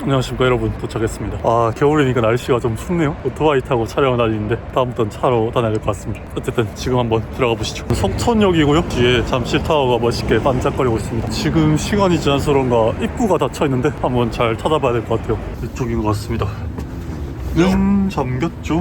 안녕하십니까 여러분, 도착했습니다. 아, 겨울이니까 날씨가 좀 춥네요. 오토바이 타고 촬영을 다니는데 다음부터는 차로 다녀야 될 것 같습니다. 어쨌든 지금 한번 들어가 보시죠. 석촌역이고요. 뒤에 잠실타워가 멋있게 반짝거리고 있습니다. 지금 시간이 지나서 그런가 입구가 닫혀 있는데 한번 잘 찾아봐야 될 것 같아요. 이쪽인 것 같습니다. 잠겼죠.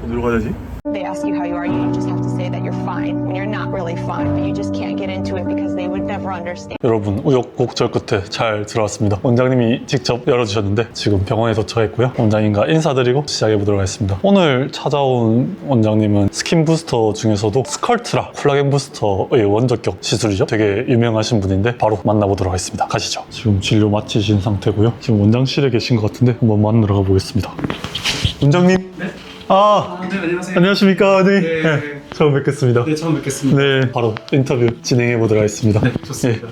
어디로 가야 되지? They ask you how you are, you just have to say that you're fine when you're not really fine, but you just can't get into it because they would never understand. 여러분, 우여곡절 끝에 잘 들어왔습니다. 원장님이 직접 열어주셨는데 지금 병원에 도착했고요. 원장님과 인사드리고 시작해보도록 하겠습니다. 오늘 찾아온 원장님은 스킨 부스터 중에서도 스컬트라 콜라겐 부스터의 원저격 시술이죠. 되게 유명하신 분인데 바로 만나보도록 하겠습니다. 가시죠. 지금 진료 마치신 상태고요. 지금 원장실에 계신 것 같은데 한번 만나러 가보겠습니다. 원장님. 네? 네, 안녕하세요. 안녕하십니까. 네. 네. 처음 뵙겠습니다. 네, 처음 뵙겠습니다. 네, 바로 인터뷰 진행해 보도록 하겠습니다. 네, 좋습니다.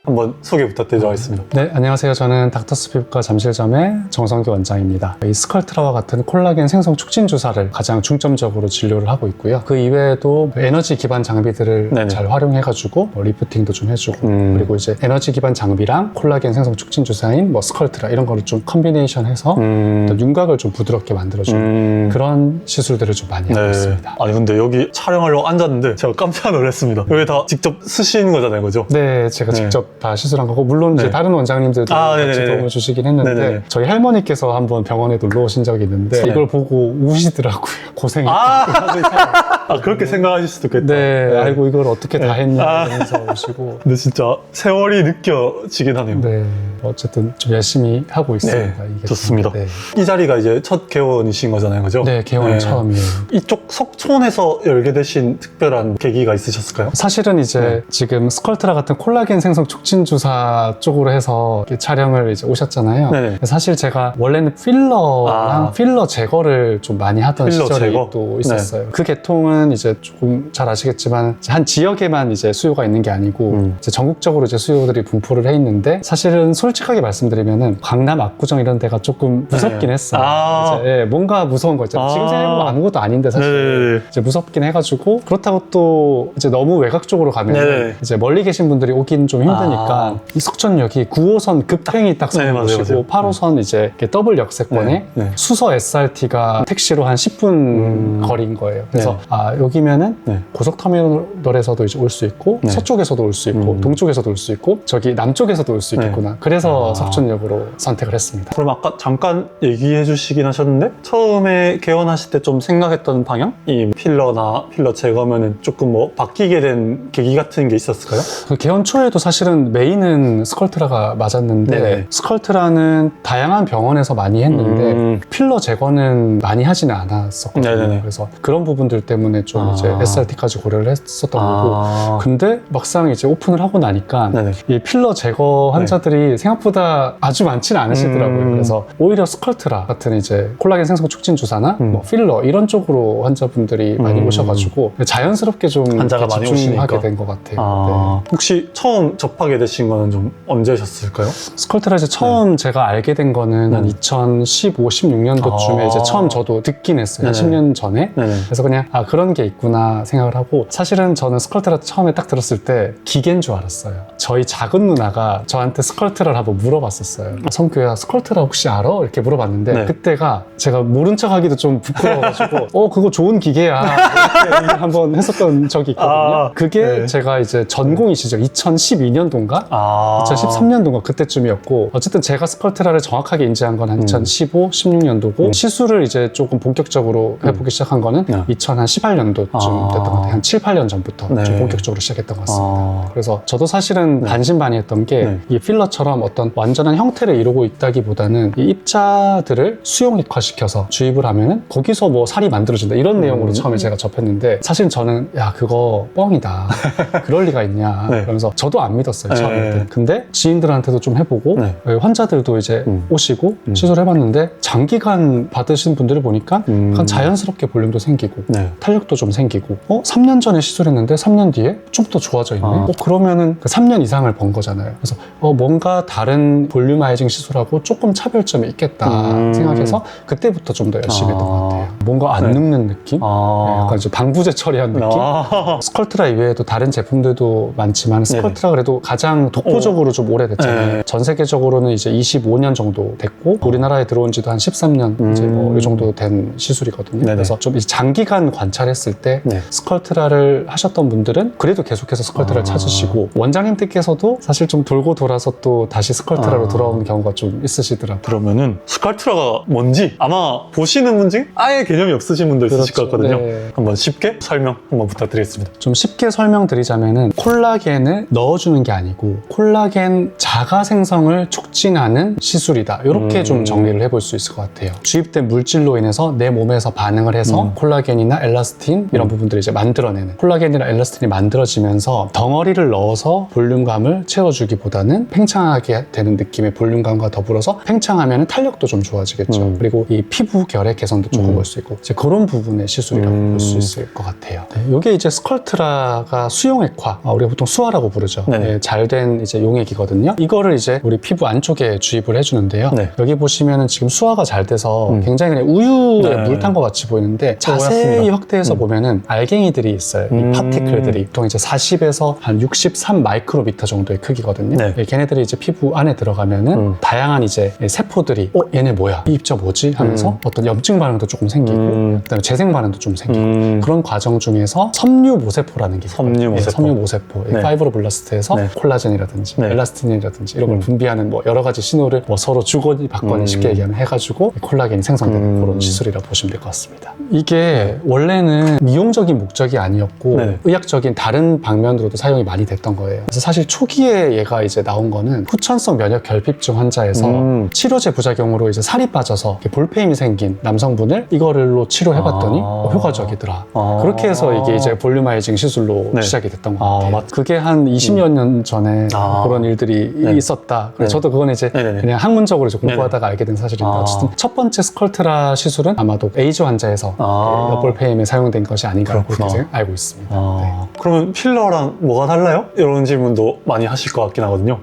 한번 소개 부탁드리도록 하겠습니다. 네, 안녕하세요. 저는 닥터스 피부과 잠실점의 정성규 원장입니다. 이 스컬트라와 같은 콜라겐 생성 촉진 주사를 가장 중점적으로 진료를 하고 있고요. 그 이외에도 에너지 기반 장비들을 네네. 잘 활용해가지고 리프팅도 좀 해주고 그리고 이제 에너지 기반 장비랑 콜라겐 생성 촉진 주사인 스컬트라 이런 거를 좀 컨비네이션해서 어떤 윤곽을 좀 부드럽게 만들어주는 그런 시술들을 좀 많이 하고 있습니다. 아니 근데 여기 촬영하려고 앉았는데 제가 깜짝 놀랐습니다. 여기 다 직접 쓰시는 거잖아요, 그죠? 네, 제가 직접 다 시술한 거고 물론 이제 다른 원장님들도 같이 네네네. 도움을 주시긴 했는데 네네네. 저희 할머니께서 한번 병원에 놀러 오신 적이 있는데 이걸 보고 우시더라고요. 고생했다고. 그렇게 생각하실 수도 있겠다. 네, 아이고 이걸 어떻게 다 했냐 이러면서 오시고. 근데 진짜 세월이 느껴지긴 하네요. 네, 어쨌든 좀 열심히 하고 있습니다. 이게 좋습니다. 네. 이 자리가 이제 첫 개원이신 거잖아요, 그죠? 네, 개원 처음이에요. 이쪽 석촌에서 열게 되신 특별한 계기가 있으셨을까요? 사실은 이제 지금 스컬트라 같은 콜라겐 생성 촉진 주사 쪽으로 해서 촬영을 이제 오셨잖아요. 네네. 사실 제가 원래는 필러랑 필러 제거를 좀 많이 하던 필러 시절이 제거? 또 있었어요. 그 계통은 이제 조금 잘 아시겠지만 한 지역에만 이제 수요가 있는 게 아니고 이제 전국적으로 이제 수요들이 분포를 해 있는데 사실은 솔직하게 말씀드리면은 강남 압구정 이런 데가 조금 무섭긴 했어요. 이제 뭔가 무서운 거 있잖아요. 지금 생각해보면 아무것도 아닌데 사실 이제 무섭긴 해가지고 그렇다고 또 이제 너무 외곽 쪽으로 가면 이제 멀리 계신 분들이 오긴 좀 힘드니까 이 석촌역이 9호선 급행이 딱 서보시고 8호선 이제 이렇게 더블 역세권에 수서 SRT가 택시로 한 10분 거리인 거예요. 그래서 여기면은 고속터미널에서도 이제 올 수 있고 서쪽에서도 올 수 있고 동쪽에서도 올 수 있고 저기 남쪽에서도 올 수 있겠구나. 그래서 석촌역으로 선택을 했습니다. 그럼 아까 잠깐 얘기해 주시긴 하셨는데 처음에 개원하실 때 좀 생각했던 방향? 이 필러나 필러 제거면은 조금 뭐 바뀌게 된 계기 같은 게 있었을까요? 그 개원 초에도 사실은 메인은 스컬트라가 맞았는데 스컬트라는 다양한 병원에서 많이 했는데 필러 제거는 많이 하지는 않았었거든요. 그래서 그런 부분들 때문에 좀 이제 SRT까지 고려를 했었던 거고 근데 막상 이제 오픈을 하고 나니까 이 필러 제거 환자들이 생각보다 아주 많지는 않으시더라고요. 그래서 오히려 스컬트라 같은 이제 콜라겐 생성 촉진 주사나 뭐 필러 이런 쪽으로 환자분들이 많이 오셔가지고 자연스럽게 좀 환자가 많이 집중하게 오시니까. 된 것 같아요. 혹시 처음 접하게 되신 거는 좀 언제셨을까요? 스컬트라 이제 처음 제가 알게 된 거는 한 2015, 16년도쯤에 이제 처음 저도 듣긴 했어요. 한 10년 전에. 그래서 그냥 그런 게 있구나 생각을 하고 사실은 저는 스컬트라 처음에 딱 들었을 때 기계인 줄 알았어요. 저희 작은 누나가 저한테 스컬트라를 한번 물어봤었어요. 성규야 스컬트라 혹시 알아? 이렇게 물어봤는데 그때가 제가 모른 척 하기도 좀 부끄러워가지고 그거 좋은 기계야 이렇게 한번 했었던 적이 있거든요. 그게 제가 이제 전공이시죠. 2012년도인가? 2013년도인가 그때쯤이었고 어쨌든 제가 스컬트라를 정확하게 인지한 건 한 2015, 16년도고 시술을 이제 조금 본격적으로 해보기 시작한 거는 2018년도쯤 됐던 것 같아요. 한 7, 8년 전부터 좀 본격적으로 시작했던 것 같습니다. 그래서 저도 사실은 반신반의했던 게 이 필러처럼 어떤 완전한 형태를 이루고 있다기보다는 이 입자들을 수용액화시켜서 주입을 하면은 거기서 뭐 살이 만들어진다 이런 내용으로 처음에 제가 접했는데 사실 저는 야 그거 뻥이다. 그럴 리가 있냐 그러면서 저도 안 믿었어요 처음에 때. 근데 지인들한테도 좀 해보고 환자들도 이제 오시고 시술해봤는데 장기간 받으신 분들을 보니까 약간 자연스럽게 볼륨도 생기고 탄력 탄력도 좀 생기고 3년 전에 시술했는데 3년 뒤에 좀 더 좋아져 있네. 그러면은 3년 이상을 번 거잖아요. 그래서 뭔가 다른 볼륨아이징 시술하고 조금 차별점이 있겠다 생각해서 그때부터 좀 더 열심히 했던 것 같아요. 뭔가 안 늙는 느낌? 약간 이제 방부제 처리한 느낌? 스컬트라 이외에도 다른 제품들도 많지만 스컬트라 그래도 가장 독보적으로 좀 오래됐잖아요. 전 세계적으로는 이제 25년 정도 됐고 우리나라에 들어온 지도 한 13년 이제 뭐 이 정도 된 시술이거든요. 그래서 좀 장기간 관찰했을 때 스컬트라를 하셨던 분들은 그래도 계속해서 스컬트라를 찾으시고 원장님들께서도 사실 좀 돌고 돌아서 또 다시 스컬트라로 돌아오는 경우가 좀 있으시더라고요. 그러면은 스컬트라가 뭔지 아마 보시는 분 중에 아예 개념이 없으신 분도 있으실 것 같거든요. 한번 쉽게 설명 한번 부탁드리겠습니다. 좀 쉽게 설명드리자면은 콜라겐을 넣어주는 게 아니고 콜라겐 자가 생성을 촉진하는 시술이다. 이렇게 좀 정리를 해볼 수 있을 것 같아요. 주입된 물질로 인해서 내 몸에서 반응을 해서 콜라겐이나 엘라스틴 이런 부분들을 이제 만들어내는 콜라겐이나 엘라스틴이 만들어지면서 덩어리를 넣어서 볼륨감을 채워주기보다는 팽창하게 되는 느낌의 볼륨감과 더불어서 팽창하면 탄력도 좀 좋아지겠죠. 그리고 이 피부 결의 개선도 조금 볼 수 있고 이제 그런 부분의 시술이라고 볼 수 있을 것 같아요. 이게 이제 스컬트라가 수용액화, 우리가 보통 수화라고 부르죠. 잘된 이제 용액이거든요. 이거를 이제 우리 피부 안쪽에 주입을 해주는데요. 여기 보시면은 지금 수화가 잘 돼서 굉장히 그냥 우유에 물 탄 것 같이 보이는데 자세히 확대해서 보면은 알갱이들이 있어요. 이 파티클들이 보통 이제 40에서 한 63 마이크로미터 정도의 크기거든요. 걔네들이 이제 피부 안에 들어가면은 다양한 이제 세포들이 얘네 뭐야? 이 입자 뭐지? 하면서 어떤 염증 반응도 조금 생기고 그다음에 재생 반응도 좀 생기고 그런 과정 중에서 섬유모세포라는 게 있거든요. 섬유모세포. 파이브로블라스트에서 콜라겐이라든지 엘라스틴이라든지 이런 걸 분비하는 뭐 여러 가지 신호를 뭐 서로 주거니 받거니 쉽게 얘기하면 해가지고 콜라겐이 생성되는 그런 시술이라고 보시면 될 것 같습니다. 이게 원래는 미용적인 목적이 아니었고 의학적인 다른 방면으로도 사용이 많이 됐던 거예요. 그래서 사실 초기에 얘가 이제 나온 거는 후천성 면역 결핍증 환자에서 치료제 부작용으로 이제 살이 빠져서 볼페임이 생긴 남성분을 이거를로 치료해봤더니 효과적이더라. 그렇게 해서 이게 이제 볼륨아이징 시술로 시작이 됐던 것 같아요. 그게 한 20여 년 전에 그런 일들이 있었다. 그래서 저도 그건 이제 그냥 학문적으로 이제 공부하다가 알게 된 사실인데 어쨌든 첫 번째 스컬트라 시술은 아마도 에이즈 환자에서 볼페임에 사용된 것이 아닌가 그렇게 알고 있습니다. 그러면 필러랑 뭐가 달라요? 이런 질문도 많이 하실 것 같긴 하거든요.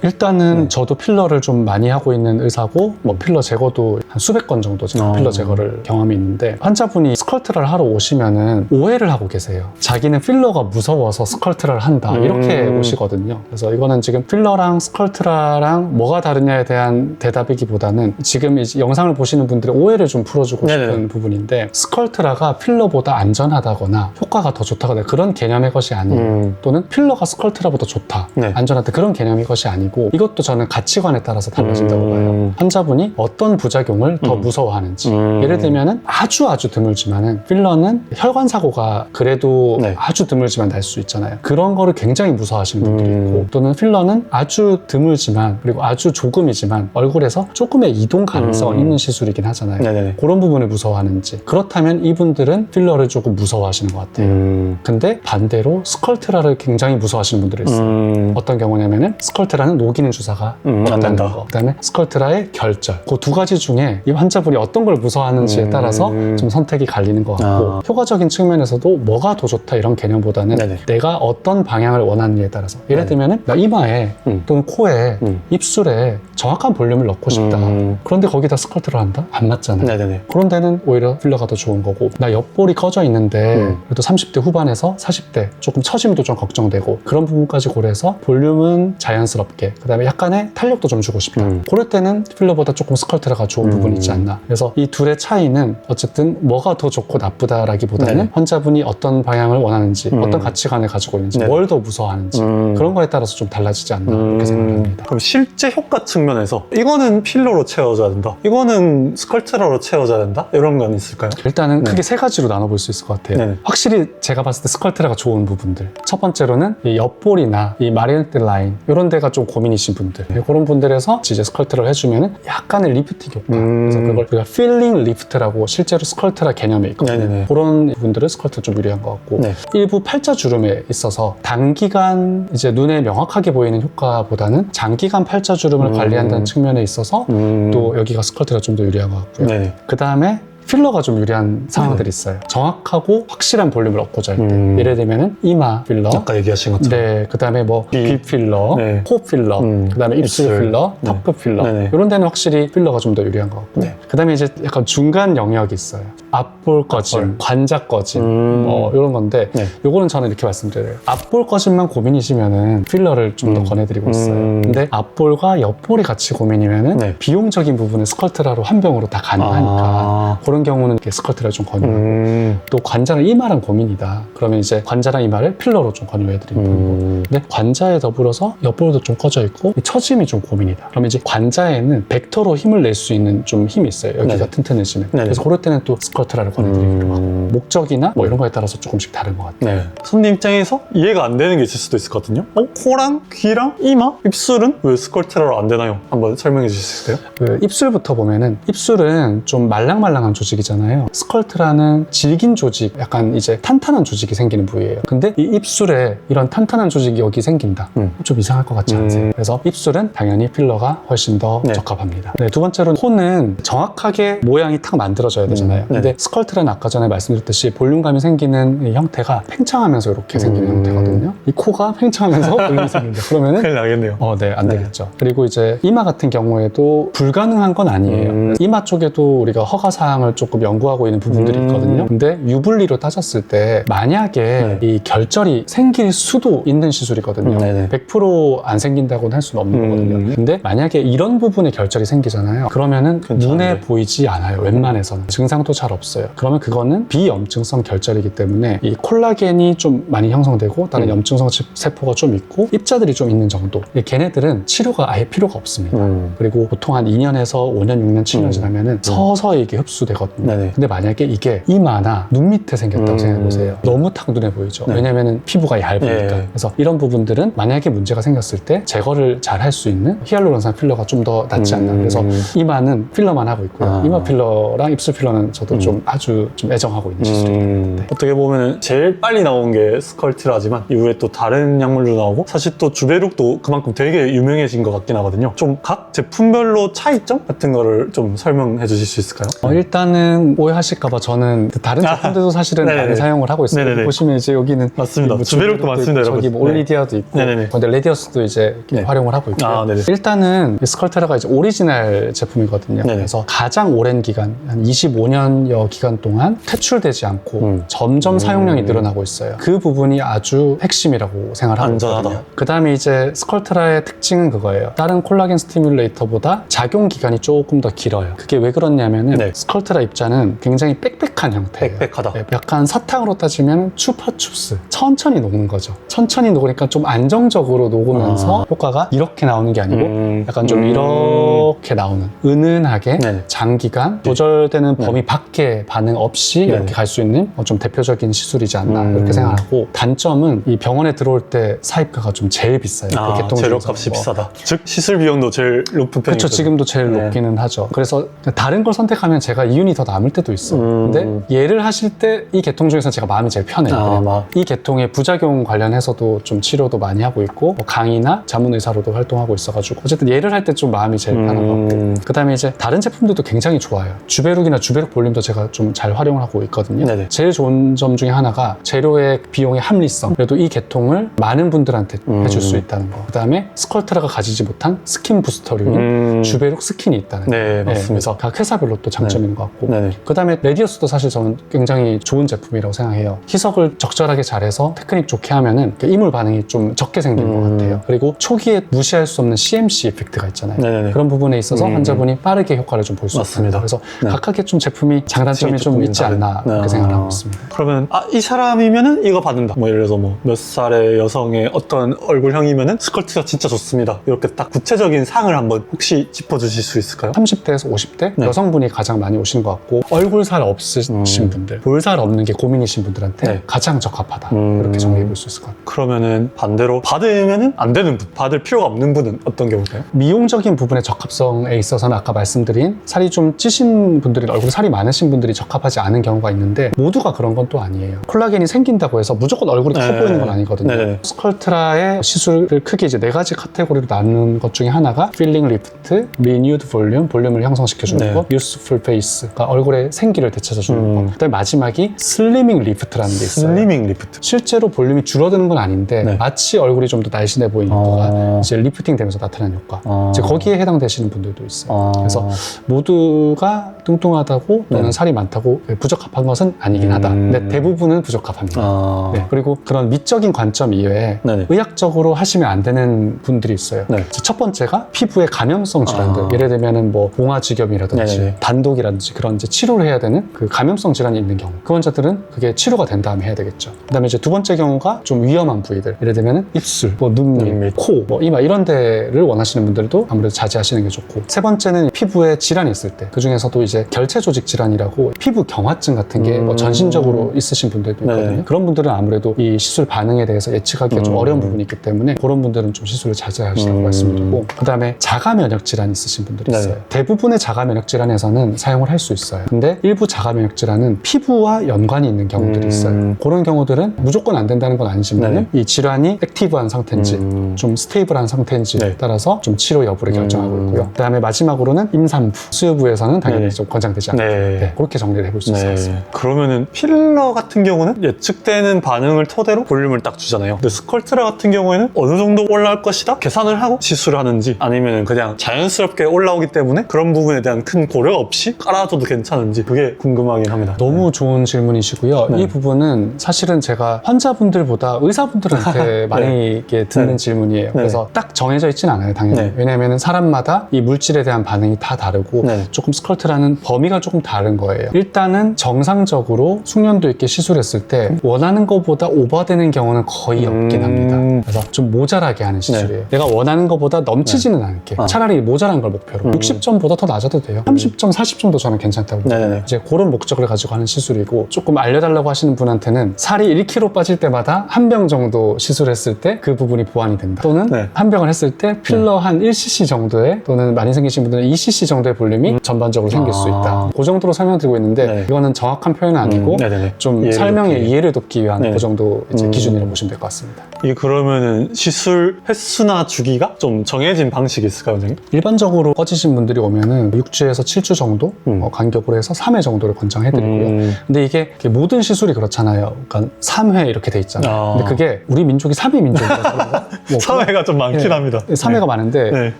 일단은 저도 필러를 좀 많이 하고 있는 의사고 뭐 필러 제거도 한 수백 건 정도 제가 필러 제거를 경험이 있는데 환자분이 스컬트라를 하러 오시면은 오해를 하고 계세요. 자기는 필러가 무서워서 스컬트라를 한다 이렇게 오시거든요. 그래서 이거는 지금 필러랑 스컬트라랑 뭐가 다르냐에 대한 대답이기보다는 지금 이제 영상을 보시는 분들의 오해를 좀 풀어주고 싶은 부분인데 스컬트라가 필러보다 안전하다거나 효과가 더 좋다거나 그런 개념의 것이 아니에요. 또는 필러가 스컬트라보다 좋다, 안전하다 그런 개념의 것이 아니고 이것도 저는 가치관에 따라서 달라진다고 봐요. 환자분이 어떤 부작용을 더 무서워하는지 예를 들면은 아주 드물지만은 필러는 혈관 사고가 그래도 아주 드물지만 날 수 있잖아요. 그런 거를 굉장히 무서워하시는 분들이 있고 또는 필러는 아주 드물지만 그리고 아주 조금이지만 얼굴에서 조금의 이동 가능성 있는 시술이긴 하잖아요. 그런 부분을 무서워하는지 그렇다면 이분들은 필러를 조금 무서워하시는 것 같아요. 근데 반대로 스컬트라를 굉장히 무서워하시는 분들이 있어요. 어떤 경우냐면은 스컬트라는 녹이는 주사가 없다는 거 그다음에 스컬트라의 결절 그 두 가지 중에 이 환자분이 어떤 걸 무서워하는지에 따라서 좀 선택이 갈리는 것 같고 효과적인 측면에서도 뭐가 더 좋다 이런 개념보다는 내가 어떤 방향을 원하느냐에 따라서 예를 들면은 나 이마에 또는 코에 입술에 정확한 볼륨을 넣고 싶다. 그런데 거기다 스컬트를 한다? 안 맞잖아요. 그런 데는 오히려 필러가 더 좋은 거고 나 옆볼이 꺼져 있는데 그래도 30대 후반에서 40대 조금 처짐도 좀 걱정되고 그런 부분까지 고려해서 볼륨은 자연스럽게 그 다음에 약간의 탄력도 좀 주고 싶다. 그럴 때는 필러보다 조금 스컬트라가 좋은 부분이 있지 않나. 그래서 이 둘의 차이는 어쨌든 뭐가 더 좋고 나쁘다라기보다는 환자분이 어떤 방향을 원하는지 어떤 가치관을 가지고 있는지 뭘 더 무서워하는지 그런 거에 따라서 좀 달라지지 않나 그렇게 생각합니다. 그럼 실제 효과 측면에서 이거는 필러로 채워줘야 된다, 이거는 스컬트라로 채워줘야 된다, 이런 건 있을까요? 일단은 크게 세 가지로 나눠볼 수 있을 것 같아요. 확실히 제가 봤을 때 스컬트라가 좋은 부분들 첫 번째로는 이 옆볼이나 이 마리네트 라인 이런 데가 좀 고민이신 분들 그런 분들에서 이제 스컬트를 해주면 약간의 리프팅 효과 그래서 그걸 우리가 필링 리프트라고 실제로 스컬트라 개념에 있거든요. 그런 분들은 스컬트가 좀 유리한 것 같고 일부 팔자주름에 있어서 단기간 이제 눈에 명확하게 보이는 효과보다는 장기간 팔자주름을 관리한다는 측면에 있어서 또 여기가 스컬트가 좀 더 유리한 것 같고요. 그 다음에 필러가 좀 유리한 상황들이 있어요. 정확하고 확실한 볼륨을 얻고자 할 때. 예를 들면은 이마 필러, 아까 얘기하신 것처럼. 네, 그 다음에 뭐 귀 필러, 네. 코 필러, 그 다음에 입술 입술. 필러, 네. 턱끝 필러. 네네. 이런 데는 확실히 필러가 좀 더 유리한 것 같고. 네. 그 다음에 이제 약간 중간 영역이 있어요. 앞볼 꺼짐, 관자 꺼짐, 뭐 이런 건데, 네. 요거는 저는 이렇게 말씀드려요. 앞볼 꺼짐만 고민이시면은 필러를 좀 더 권해드리고 있어요. 근데 앞볼과 옆볼이 같이 고민이면은 네. 비용적인 부분은 스컬트라로 한 병으로 다 가능하니까 그런 경우는 이렇게 스컬트라 좀 권유하고 또 관자랑 이마랑 고민이다. 그러면 이제 관자랑 이마를 필러로 좀 권유해드리는 부분. 근데 관자에 더불어서 옆볼도 좀 꺼져 있고 처짐이 좀 고민이다. 그러면 이제 관자에는 벡터로 힘을 낼 수 있는 좀 힘이 있어요. 여기가 네네. 튼튼해지면. 네네. 그래서 그럴 때는 또 스컬트라를 권해드리기로 하고 목적이나 뭐 이런 거에 따라서 조금씩 다른 것 같아요. 네. 손님 입장에서 이해가 안 되는 게 있을 수도 있을 것 같거든요. 코랑 귀랑 이마, 입술은 왜 스컬트라로 안 되나요? 한번 설명해 주실 수 있을까요? 그 입술부터 보면은 입술은 좀 말랑말랑한 조직이잖아요. 스컬트라는 질긴 조직, 약간 이제 탄탄한 조직이 생기는 부위예요. 근데 이 입술에 이런 탄탄한 조직이 여기 생긴다. 좀 이상할 것 같지 않으세요? 그래서 입술은 당연히 필러가 훨씬 더 네. 적합합니다. 네, 두 번째로 코는 정확하게 모양이 탁 만들어져야 되잖아요. 네. 근데 스컬트라는 아까 전에 말씀드렸듯이 볼륨감이 생기는 이 형태가 팽창하면서 이렇게 생기는 형태거든요. 이 코가 팽창하면서 볼륨이 생긴다. 그러면은 큰일 나겠네요. 네, 안 되겠죠. 그리고 이제 이마 같은 경우에도 불가능한 건 아니에요. 이마 쪽에도 우리가 허가사항을 조금 연구하고 있는 부분들이 있거든요. 근데 유불리로 따졌을 때 만약에 이 결절이 생길 수도 있는 시술이거든요. 네네. 100%안 생긴다고는 할 수는 없는 거거든요. 근데 만약에 이런 부분에 결절이 생기잖아요. 그러면은 괜찮은데. 눈에 보이지 않아요. 웬만해서는. 증상도 잘 없어요. 그러면 그거는 비염증성 결절이기 때문에 이 콜라겐이 좀 많이 형성되고 다른 염증성 세포가 좀 있고 입자들이 좀 있는 정도. 걔네들은 치료가 아예 필요가 없습니다. 그리고 보통 한 2년에서 5년, 6년, 7년 지나면은 서서히 이게 흡수되거든요. 네네. 근데 만약에 이게 이마나 눈 밑에 생겼다고 생각해보세요. 너무 탁 눈에 보이죠. 네. 왜냐면은 피부가 얇으니까. 예. 그래서 이런 부분들은 만약에 문제가 생겼을 때 제거를 잘 할 수 있는 히알루론산 필러가 좀 더 낫지 않나. 그래서 이마는 필러만 하고 있고요. 이마 필러랑 입술 필러는 저도 좀 아주 좀 애정하고 있는 시술입니다. 네. 어떻게 보면 제일 빨리 나온 게 스컬트라지만 이후에 또 다른 약물도 나오고 사실 또 주베룩도 그만큼 되게 유명해진 것 같긴 하거든요. 좀 각 제품별로 차이점 같은 거를 좀 설명해 주실 수 있을까요? 일단은 오해하실까봐 저는 다른 제품들도 사실은 네네네. 많이 사용을 하고 있어요. 네네네. 보시면 이제 여기는 맞습니다. 뭐 주베룩도 많습니다, 저기 여러분. 뭐 올리디아도 있고, 네네네. 근데 레디어스도 이제 네. 활용을 하고 있고요. 아, 네네. 일단은 이 스컬트라가 이제 오리지널 제품이거든요. 네네. 그래서 가장 오랜 기간, 한 25년여 기간 동안 퇴출되지 않고 점점 사용량이 늘어나고 있어요. 그 부분이 아주 핵심이라고 생각하고 안전하다. 있거든요. 그 다음에 이제 스컬트라의 특징은 그거예요. 다른 콜라겐 스티뮬레이터보다 작용 기간이 조금 더 길어요. 그게 왜 그렇냐면은 네. 스컬트라 입자는 굉장히 빽빽한 형태예요. 빽빽하다. 네, 약간 사탕으로 따지면 추파춥스. 천천히 녹는 거죠. 천천히 녹으니까 좀 안정적으로 녹으면서 효과가 이렇게 나오는 게 아니고 약간 좀 이렇게 나오는 은은하게 네네. 장기간 조절되는 범위 밖에 반응 없이 네네. 이렇게 갈 수 있는 좀 대표적인 시술이지 않나 이렇게 생각하고 단점은 이 병원에 들어올 때 사입가가 좀 제일 비싸요. 그 계통 중에서. 재료값이 뭐. 비싸다. 즉 시술 비용도 제일 높은 편이죠. 그렇죠. 지금도 제일 네. 높기는 하죠. 그래서 다른 걸 선택하면 제가 이윤이 더 남을 때도 있어요. 근데 얘를 하실 때 이 계통 중에서 제가 마음이 제일 편해요. 이 계통의 부작용 관련해서도 좀 치료도 많이 하고 있고 뭐 강의나 자문의사로도 활동하고 있어가지고 어쨌든 얘를 할 때 좀 마음이 제일 편한 것 같고 그 다음에 이제 다른 제품들도 굉장히 좋아요. 주베룩이나 주베룩 볼륨도 제가 좀 잘 활용을 하고 있거든요. 네네. 제일 좋은 점 중에 하나가 재료의 비용의 합리성. 그래도 이 계통을 많은 분들한테 해줄 수 있다는 거. 그 다음에 스컬트라가 가지지 못한 스킨 부스터류인 주베룩 스킨이 있다는 거. 네, 맞습니다. 그래서 각 회사별로 또 장점인 것 같고. 네네. 그 다음에 레디어스도 사실 저는 굉장히 좋은 제품이라고 생각해요. 희석을 적절하게 잘해서 테크닉 좋게 하면은 그 이물 반응이 좀 적게 생기는 것 같아요. 그리고 초기에 무시할 수 없는 CMC 이펙트가 있잖아요. 네네네. 그런 부분에 있어서 환자분이 빠르게 효과를 좀 볼 수 있습니다. 그래서 각각의 좀 제품이 장단점이 좀 있지 않나 그렇게 생각을 하고 있습니다. 그러면 이 사람이면은 이거 받는다. 뭐 예를 들어서 뭐 몇 살의 여성의 어떤 얼굴형이면은 스컬트가 진짜 좋습니다. 이렇게 딱 구체적인 상을 한번 혹시 짚어주실 수 있을까요? 30대에서 50대 네. 여성분이 가장 많이 오시는 것 같고 얼굴살 없으신 분들, 볼살 없는 게 고민이신 분들한테 네. 가장 적합하다 이렇게 정리해 볼 수 있을 것 같아요. 그러면은 반대로 받으면은 안 되는 분, 받을 필요가 없는 분은 어떤 경우일까요? 미용적인 부분의 적합성 걱정에 있어서는 아까 말씀드린 살이 좀 찌신 분들이, 얼굴에 살이 많으신 분들이 적합하지 않은 경우가 있는데 모두가 그런 건 또 아니에요. 콜라겐이 생긴다고 해서 무조건 얼굴이 커 보이는 건 아니거든요. 네네. 스컬트라의 시술을 크게 이제 4가지 카테고리로 나누는 것 중에 하나가 필링 리프트, 리뉴드 볼륨, 볼륨을 형성시켜주는 네. 거, 유스풀 페이스가 얼굴의 생기를 되찾아주는 거. 그다음에 마지막이 슬리밍 리프트라는 게 있어요. 슬리밍 리프트. 실제로 볼륨이 줄어드는 건 아닌데 네. 마치 얼굴이 좀 더 날씬해 보이는 효과가 이제 리프팅 되면서 나타나는 효과. 이제 거기에 해당되시는 분들도 있어요. 그래서 모두가 뚱뚱하다고 또는 네. 살이 많다고 부적합한 것은 아니긴 하다. 근데 대부분은 부적합합니다. 네. 그리고 그런 미적인 관점 이외에 네네. 의학적으로 하시면 안 되는 분들이 있어요. 네. 첫 번째가 피부의 감염성 질환들. 예를 들면 뭐 봉화지겸이라든지 네네. 단독이라든지 그런 이제 치료를 해야 되는 그 감염성 질환이 있는 경우. 그 환자들은 그게 치료가 된 다음에 해야 되겠죠. 그다음에 이제 두 번째 경우가 좀 위험한 부위들. 예를 들면 입술, 뭐 눈밑, 코, 뭐 이마 이런 데를 원하시는 분들도 아무래도 자제하시는 게 좋고. 세 번째는 피부에 질환이 있을 때. 그 중에서도 이제 결체 조직 질환이라고 피부 경화증 같은 게 뭐 전신적으로 있으신 분들도 있거든요. 네. 그런 분들은 아무래도 이 시술 반응에 대해서 예측하기가 좀 어려운 부분이 있기 때문에 그런 분들은 좀 시술을 자제하시라고 말씀드리고, 그 다음에 자가 면역 질환이 있으신 분들이 있어요. 네. 대부분의 자가 면역 질환에서는 사용을 할 수 있어요. 근데 일부 자가 면역 질환은 피부와 연관이 있는 경우들이 있어요. 그런 경우들은 무조건 안 된다는 건 아니지만 이 질환이 액티브한 상태인지 좀 스테이블한 상태인지에 네. 따라서 좀 치료 여부를 결정하고 있고요. 그 다음에 마지막으로는 임산부, 수유부에서는 당연히 좀 권장되지 않고 네. 그렇게 정리를 해볼 수 있을 것 같습니다. 그러면은 필러 같은 경우는 예측되는 반응을 토대로 볼륨을 딱 주잖아요. 근데 스컬트라 같은 경우에는 어느 정도 올라올 것이다 계산을 하고 시술을 하는지, 아니면 그냥 자연스럽게 올라오기 때문에 그런 부분에 대한 큰 고려 없이 깔아줘도 괜찮은지, 그게 궁금하긴 합니다. 너무 좋은 질문이시고요. 네. 이 부분은 사실은 제가 환자분들보다 의사분들한테 많이 이렇게 듣는 네. 질문이에요. 그래서 딱 정해져 있진 않아요, 당연히. 네. 왜냐하면 사람마다 이 물질에 대한 반응이 다 다르고 네. 조금 스컬트라는 범위가 조금 다른 거예요. 일단은 정상적으로 숙련도 있게 시술했을 때 원하는 것보다 오버되는 경우는 거의 없긴 합니다. 그래서 좀 모자라게 하는 시술이에요. 내가 원하는 것보다 넘치지는 않게 차라리 모자란 걸 목표로 60점보다 더 낮아도 돼요. 30점, 40점도 저는 괜찮다고 봐요. 네네. 이제 그런 목적을 가지고 하는 시술이고, 조금 알려달라고 하시는 분한테는 살이 1kg 빠질 때마다 한 병 정도 시술했을 때 그 부분이 보완이 된다. 또는 네. 한 병을 했을 때 필러 한 1cc 정도의, 또는 많이 생기신 분들은 2cc 정도의 볼륨이 전반적으로 생길 수 있다. 그 정도로 설명드리고 있는데 네. 이거는 정확한 표현은 아니고 네네네. 좀 이해를 설명의 돕기. 이해를 돕기 위한 네. 그 정도 이제 기준으로 보시면 될 것 같습니다. 이게 그러면은 시술 횟수나 주기가 좀 정해진 방식이 있을까요, 원장님? 일반적으로 꺼지신 분들이 오면은 6주에서 7주 정도 간격으로 해서 3회 정도를 권장해드리고요. 근데 이게 모든 시술이 그렇잖아요. 그러니까 3회 이렇게 돼 있잖아요. 근데 그게 우리 민족이 3회 민족이라서 사회가 좀 많긴 합니다. 3회가 많은데 네.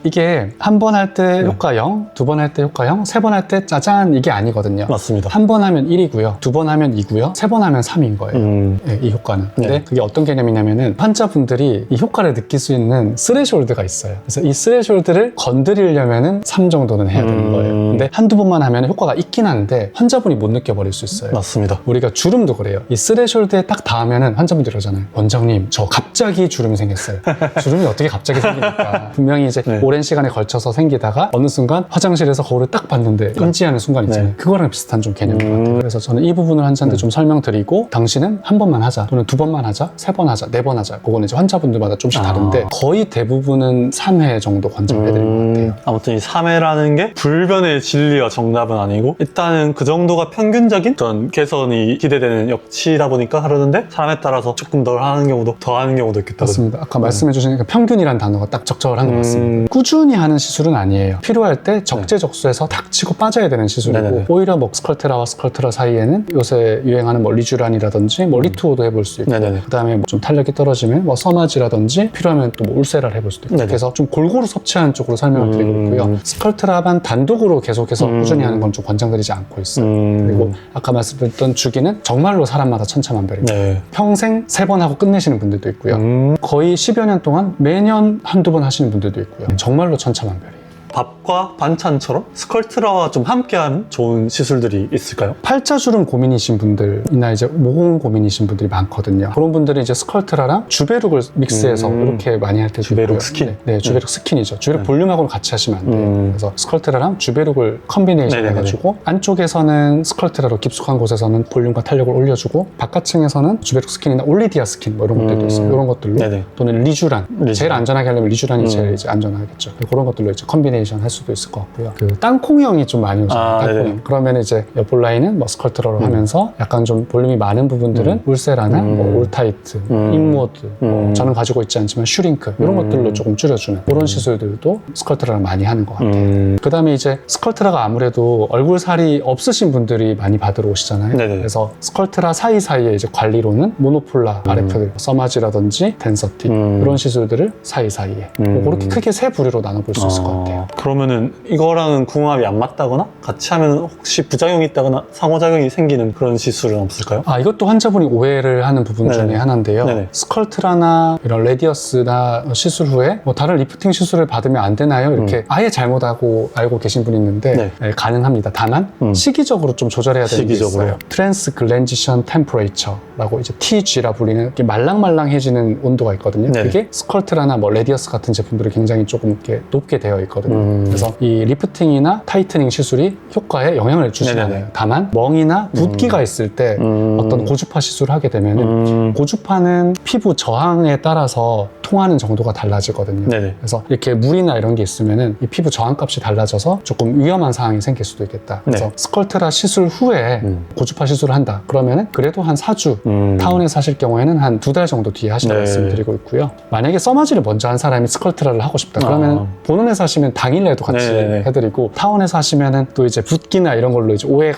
이게 한 번 할 때 효과 0, 두 번 할 때 효과 0, 세 번 할 때 짜잔 이게 아니거든요. 맞습니다. 한 번 하면 1이고요. 두 번 하면 2고요. 세 번 하면 3인 거예요. 네, 이 효과는. 근데 네. 그게 어떤 개념이냐면은 환자분들이 이 효과를 느낄 수 있는 스레숄드가 있어요. 그래서 이 스레숄드를 건드리려면은 3 정도는 해야 되는 거예요. 근데 한두 번만 하면 효과가 있긴 한데 환자분이 못 느껴버릴 수 있어요. 맞습니다. 우리가 주름도 그래요. 이 스레숄드에 딱 닿으면은 환자분들이 그러잖아요. 원장님, 저 갑자기 주름이 생겼어요. 주름이 어떻게 갑자기 생기니까. 분명히 이제 네. 오랜 시간에 걸쳐서 생기다가 어느 순간 화장실에서 거울을 딱 봤는데 인지하는 순간 있잖아요. 네. 그거랑 비슷한 좀 개념인 것 같아요. 그래서 저는 이 부분을 환자한테 좀 설명드리고, 당신은 한 번만 하자, 또는 두 번만 하자, 세 번 하자, 네 번 하자. 그거는 이제 환자분들마다 좀씩 다른데 거의 대부분은 3회 정도 권장해드리는 것 같아요. 아무튼 이 3회라는 게 불변의 진리와 정답은 아니고, 일단은 그 정도가 평균적인 어떤 개선이 기대되는 역치다 보니까 하려는데, 사람에 따라서 조금 덜 하는 경우도 더 하는 경우도 있겠다. 맞습니다. 아까 말씀해 주신 그 평균이라는 단어가 딱 적절한 것 같습니다. 꾸준히 하는 시술은 아니에요. 필요할 때 적재적소에서 탁 치고 빠져야 되는 시술이고, 네네네. 오히려 뭐 스컬트라와 스컬트라 사이에는 요새 유행하는 뭐 리쥬란이라든지 뭐 리투오도 해볼 수 있고, 네네네. 그다음에 뭐 좀 탄력이 떨어지면 뭐 서마지라든지, 필요하면 또 뭐 울세라를 해볼 수도 있고. 네네. 그래서 좀 골고루 섭취하는 쪽으로 설명을 드리고 있고요. 스컬트라만 단독으로 계속해서 꾸준히 하는 건 좀 권장드리지 않고 있어요. 그리고 아까 말씀드렸던 주기는 정말로 사람마다 천차만별입니다. 네. 평생 3번 하고 끝내시는 분들도 있고요. 거의 10여 년 동안 매년 한두 번 하시는 분들도 있고요. 정말로 천차만별이에요. 밥과 반찬처럼 스컬트라와 좀 함께하는 좋은 시술들이 있을까요? 팔자주름 고민이신 분들이나 이제 모공 고민이신 분들이 많거든요. 그런 분들이 이제 스컬트라랑 주베룩을 믹스해서 이렇게 많이 할 때도 주베룩 있고요. 스킨? 네, 주베룩 스킨이죠. 주베룩 볼륨하고는 같이 하시면 안 돼요. 그래서 스컬트라랑 주베룩을 컨비네이션 네네네. 해가지고, 안쪽에서는 스컬트라로 깊숙한 곳에서는 볼륨과 탄력을 올려주고, 바깥층에서는 주베룩 스킨이나 올리디아 스킨 뭐 이런 것들도 있어요. 이런 것들로 네네. 또는 리쥬란. 제일 안전하게 하려면 리쥬란이 제일 이제 안전하겠죠. 그런 것들로 이제 컨비네이션 컴비네이션 할 수도 있을 것 같고요. 그 땅콩형이 좀 많이 오잖아요. 땅콩형. 네네. 그러면 이제 옆볼 라인은 뭐 스컬트러로 하면서 약간 좀 볼륨이 많은 부분들은 울세라나 뭐 올타이트, 인모드, 뭐 저는 가지고 있지 않지만 슈링크 이런 것들로 조금 줄여주는 그런 시술들도 스컬트라를 많이 하는 것 같아요. 그 다음에 이제 스컬트라가 아무래도 얼굴 살이 없으신 분들이 많이 받으러 오시잖아요. 네네. 그래서 스컬트라 사이사이에 이제 관리로는 모노폴라 RF, 서마지라든지 덴서티 이런 시술들을 사이사이에 뭐 그렇게 크게 세 부류로 나눠볼 수 있을 것 같아요. 그러면은 이거랑은 궁합이 안 맞다거나 같이 하면 혹시 부작용이 있다거나 상호작용이 생기는 그런 시술은 없을까요? 이것도 환자분이 오해를 하는 부분 네네. 중에 하나인데요. 네네. 스컬트라나 이런 레디어스나 시술 후에 뭐 다른 리프팅 시술을 받으면 안 되나요? 이렇게 아예 잘못하고 알고 계신 분이 있는데 네. 네, 가능합니다. 다만 시기적으로 좀 조절해야 되는 게 시기적으로요? 있어요. 트랜스글렌지션 템퍼레이처라고 이제 TG라 불리는 이렇게 말랑말랑해지는 온도가 있거든요. 네네. 그게 스컬트라나 뭐 레디어스 같은 제품들이 굉장히 조금 이렇게 높게 되어 있거든요. 그래서 이 리프팅이나 타이트닝 시술이 효과에 영향을 주지 네네네. 않아요. 다만 멍이나 붓기가 있을 때 어떤 고주파 시술을 하게 되면 고주파는 피부 저항에 따라서 통하는 정도가 달라지거든요. 네네. 그래서 이렇게 물이나 이런 게 있으면은 이 피부 저항값이 달라져서 조금 위험한 상황이 생길 수도 있겠다. 그래서 네. 스컬트라 시술 후에 고주파 시술을 한다. 그러면은 그래도 한 4주 타운에서 하실 경우에는 한 2달 정도 뒤에 하시라고 네. 말씀드리고 있고요. 만약에 서마지를 먼저 한 사람이 스컬트라를 하고 싶다. 그러면 본원에서 하시면 당일내도 같이 네네네. 해드리고 타운에서 하시면은 또 이제 붓기나 이런 걸로 이제 오해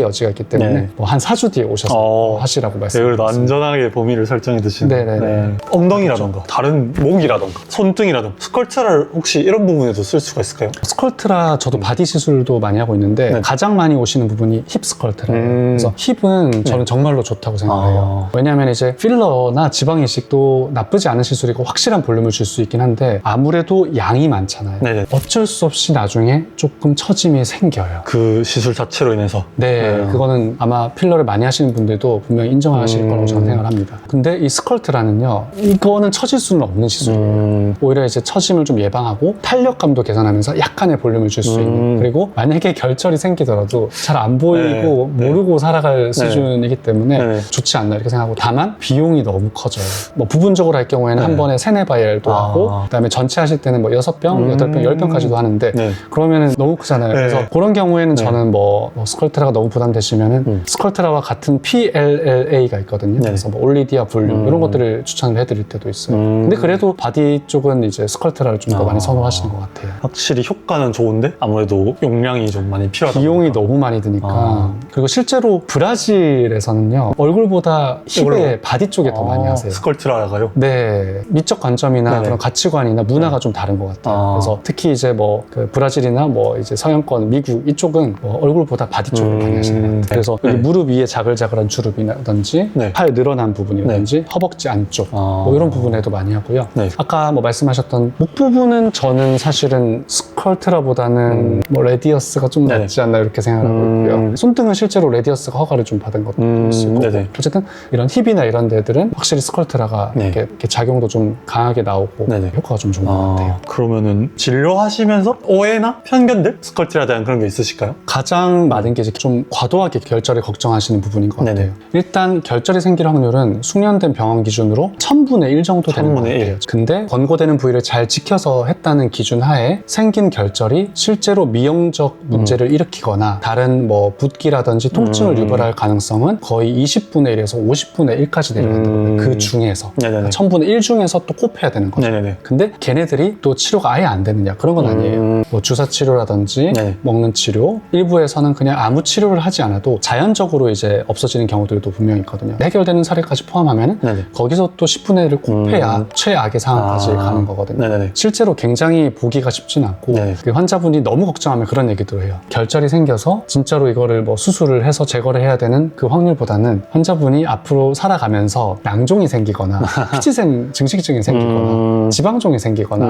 여지가 있기 때문에 네. 뭐 한 4주 뒤에 오셔서 하시라고 네, 그래도 말씀드렸습니다. 안전하게 범위를 설정해 두시는. 네네네. 엉덩이라던가 다른 목이라던가 손등이라던가 스컬트라를 혹시 이런 부분에도 쓸 수가 있을까요? 스컬트라 저도 바디 시술도 많이 하고 있는데 네. 가장 많이 오시는 부분이 힙 스컬트라예요. 그래서 힙은 저는 정말로 좋다고 생각해요. 왜냐하면 이제 필러나 지방 이식도 나쁘지 않은 시술이고 확실한 볼륨을 줄 수 있긴 한데 아무래도 양이 많잖아요. 네네. 어쩔 수 없이 나중에 조금 처짐이 생겨요. 그 시술 자체로 인해서. 네, 그거는 아마 필러를 많이 하시는 분들도 분명히 인정하실 거라고 저는 생각을 합니다. 근데 이 스컬트라는요, 이거는 처질 수는 없는 시술이에요. 오히려 이제 처짐을 좀 예방하고 탄력감도 개선하면서 약간의 볼륨을 줄 수 있는, 그리고 만약에 결절이 생기더라도 잘 안 보이고 네. 모르고 살아갈 수준이기 때문에 네. 좋지 않나 이렇게 생각하고, 다만 비용이 너무 커져요. 뭐 부분적으로 할 경우에는 네. 한 번에 3-4바이엘도 하고, 그다음에 전체 하실 때는 뭐 6병, 8병, 10병까지도 하는데 네. 그러면은 너무 크잖아요. 네. 그래서 그런 경우에는 네. 저는 뭐 스컬트라가 너무 부담되시면은 스컬트라와 같은 PLLA가 있거든요. 네. 그래서 뭐 올리디아 볼륨 이런 것들을 추천을 해드릴 때도 있어요. 근데 그래도 바디 쪽은 이제 스컬트라를 좀 더 많이 선호하시는 것 같아요. 확실히 효과는 좋은데 아무래도 용량이 좀 많이 필요하다. 비용이 너무 많이 드니까. 그리고 실제로 브라질에서는요, 얼굴보다 힙에 바디 쪽에 더 많이 하세요. 스컬트라가요? 네, 미적 관점이나 네네. 그런 가치관이나 문화가 좀 다른 것 같아요. 그래서 특히 이제 뭐 그 브라질이나 뭐 이제 서양권, 미국 이쪽은 뭐 얼굴보다 바디 쪽을 많이 하시는 것 같아요. 그래서 여기 무릎 위에 자글자글한 주름이라든지 네. 팔 늘어난 부분이라든지 허벅지 안쪽 뭐 이런 부분에도 많이 하고요. 네. 아까 뭐 말씀하셨던 목 부분은 저는 사실은 스컬트라보다는 뭐 레디어스가 좀 네네. 낫지 않나 이렇게 생각하고 있고요. 손등은 실제로 레디어스가 허가를 좀 받은 것도 있을 거고. 네네. 어쨌든 이런 힙이나 이런 데들은 확실히 스컬트라가 네. 이렇게 작용도 좀 강하게 나오고 네네. 효과가 좀 좋은 것 같아요. 그러면은 진료하시면서 오해나 편견들? 스컬트라에 대한 그런 게 있으실까요? 가장 많은 게 이제 좀 과도하게 결절을 걱정하시는 부분인 것 같아요. 네네. 일단 결절이 생길 확률은 숙련된 병원 기준으로 1000분의 1 정도 되는 것 1000분의 1. 같아요. 근데 권고되는 부위를 잘 지켜서 했다는 기준 하에 생긴 결절이 실제로 미용적 문제를 일으키거나 다른 뭐 붓기라든지 통증을 유발할 가능성은 거의 20분의 1에서 50분의 1까지 내려간다고 그 중에서 네네네. 1000분의 1 중에서 또 꼽혀야 되는 거죠. 네네네. 근데 걔네들이 또 치료가 아예 안 되느냐, 그런 건 아니에요. 뭐 주사 치료라든지 네. 먹는 치료, 일부에서는 그냥 아무 치료를 하지 않아도 자연적으로 이제 없어지는 경우들도 분명히 있거든요. 해결되는 사례까지 포함하면 네네. 거기서 또 10분의 1을 곱해야 최악의 상황까지 가는 거거든요. 네네네. 실제로 굉장히 보기가 쉽진 않고 네. 그 환자분이 너무 걱정하면 그런 얘기도 해요. 결절이 생겨서 진짜로 이거를 뭐 수술을 해서 제거를 해야 되는 그 확률보다는 환자분이 앞으로 살아가면서 낭종이 생기거나 피지샘 증식증이 생기거나 지방종이 생기거나